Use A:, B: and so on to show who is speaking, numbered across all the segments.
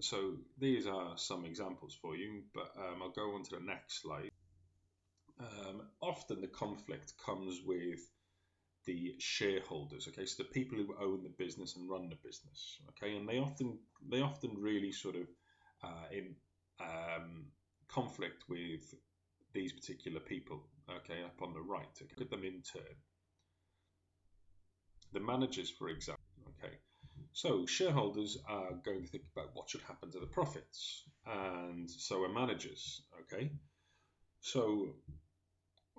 A: So these are some examples for you, but I'll go on to the next slide. Often the conflict comes with the shareholders, okay, so the people who own the business and run the business, okay, and they often really sort of in conflict with these particular people, okay, up on the right. Okay, look at them in turn. The managers, for example, okay. So shareholders are going to think about what should happen to the profits, and so are managers, okay. So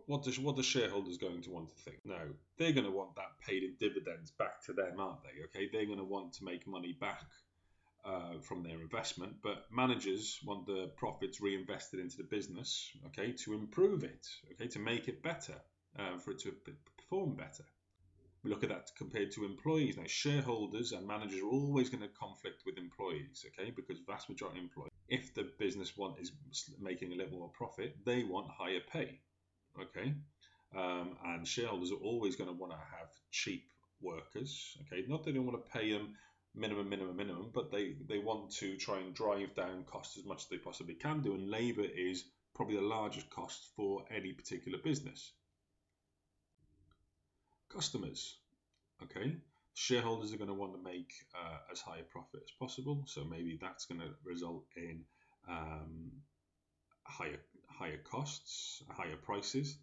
A: what the shareholders going to want to think? No, they're going to want that paid in dividends back to them, aren't they? Okay, they're going to want to make money back from their investment, but managers want the profits reinvested into the business, okay, to improve it, okay, to make it better, for it to perform better. We look at that compared to employees. Now, shareholders and managers are always going to conflict with employees, okay, because vast majority of employees, if the business is making a little more profit, they want higher pay, okay, and shareholders are always going to want to have cheap workers, okay, not that they don't want to pay them minimum, but they want to try and drive down costs as much as they possibly can do, and labour is probably the largest cost for any particular business. Customers, okay, shareholders are going to want to make as high a profit as possible, so maybe that's going to result in higher costs, higher prices,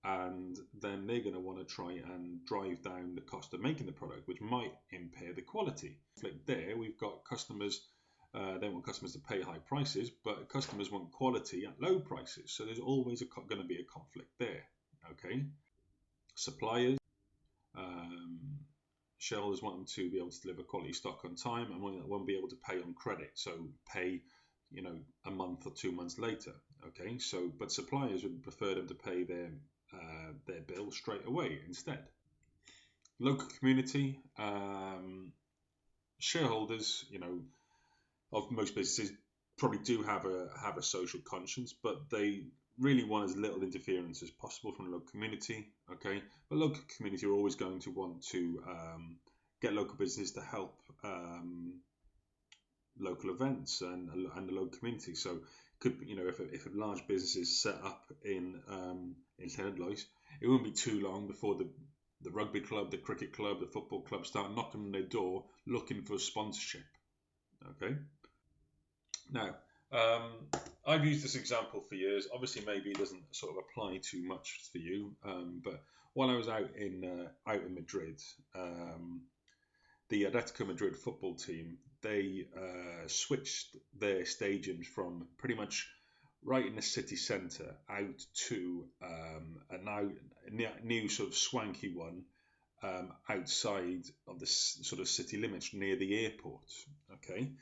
A: and then they're going to want to try and drive down the cost of making the product, which might impair the quality. Like there, we've got customers, they want customers to pay high prices, but customers want quality at low prices, so there's always going to be a conflict there, okay. Suppliers, shareholders want them to be able to deliver quality stock on time and won't be able to pay on credit, so pay, a month or 2 months later, okay. So, but suppliers would prefer them to pay their bill straight away instead. Local community, shareholders, of most businesses probably do have a social conscience, but they really want as little interference as possible from the local community, okay. But local community are always going to want to get local businesses to help local events and the local community. So could, if a large business is set up in Llanidloes, it won't be too long before the rugby club, the cricket club, the football club start knocking on their door looking for sponsorship, okay. Now, I've used this example for years. Obviously, maybe it doesn't sort of apply too much for you, but while I was out in Madrid, the Atletico Madrid football team, they switched their stadiums from pretty much right in the city centre out to a new sort of swanky one outside of the sort of city limits near the airport. Okay,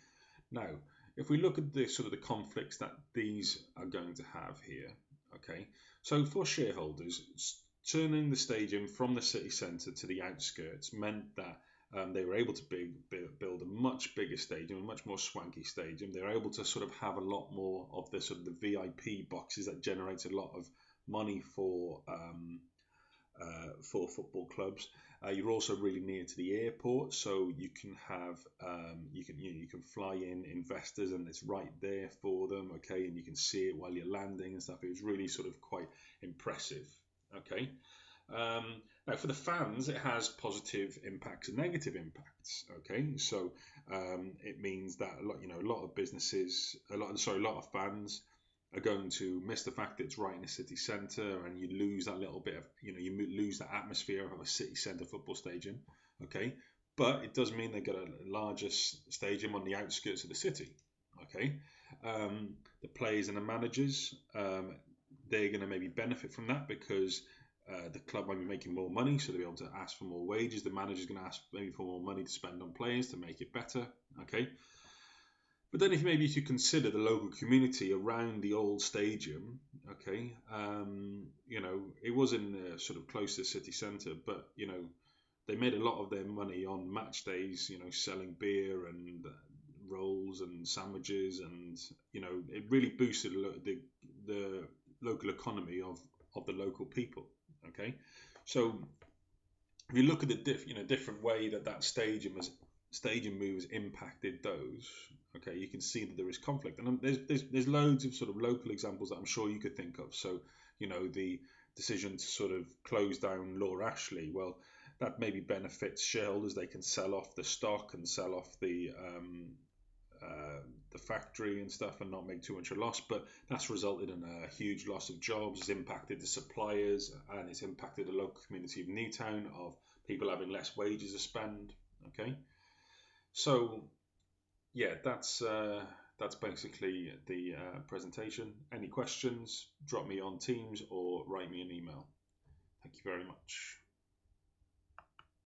A: now if we look at the sort of the conflicts that these are going to have here, okay, so for shareholders, turning the stadium from the city centre to the outskirts meant that they were able to build a much bigger stadium, a much more swanky stadium. They were able to sort of have a lot more of the sort of the VIP boxes that generate a lot of money for football clubs. You're also really near to the airport, so you can have you can fly in investors, and it's right there for them. Okay, and you can see it while you're landing and stuff. It was really sort of quite impressive. Okay. Now, for the fans, it has positive impacts and negative impacts. Okay, so it means that a lot of businesses, a lot of fans are going to miss the fact that it's right in the city centre, and you lose that little bit of, you lose that atmosphere of a city centre football stadium. Okay, but it does mean they get a larger stadium on the outskirts of the city. Okay, the players and the managers, they're going to maybe benefit from that because the club might be making more money, so they'll be able to ask for more wages. The manager's going to ask maybe for more money to spend on players to make it better. Okay, but then if you consider the local community around the old stadium, okay, it was in sort of close to the city centre, but they made a lot of their money on match days, selling beer and rolls and sandwiches, and it really boosted the local economy of the local people. Okay, so if you look at the different way that stadium move has impacted those, okay, you can see that there is conflict. And there's loads of sort of local examples that I'm sure you could think of. So, the decision to sort of close down Lower Ashley, well, that maybe benefits shareholders. They can sell off the stock and sell off the factory and stuff and not make too much of a loss, but that's resulted in a huge loss of jobs. It's impacted the suppliers, and it's impacted the local community of Newtown of people having less wages to spend. Okay, so yeah, that's basically the presentation. Any questions, drop me on Teams or write me an email. Thank you very much.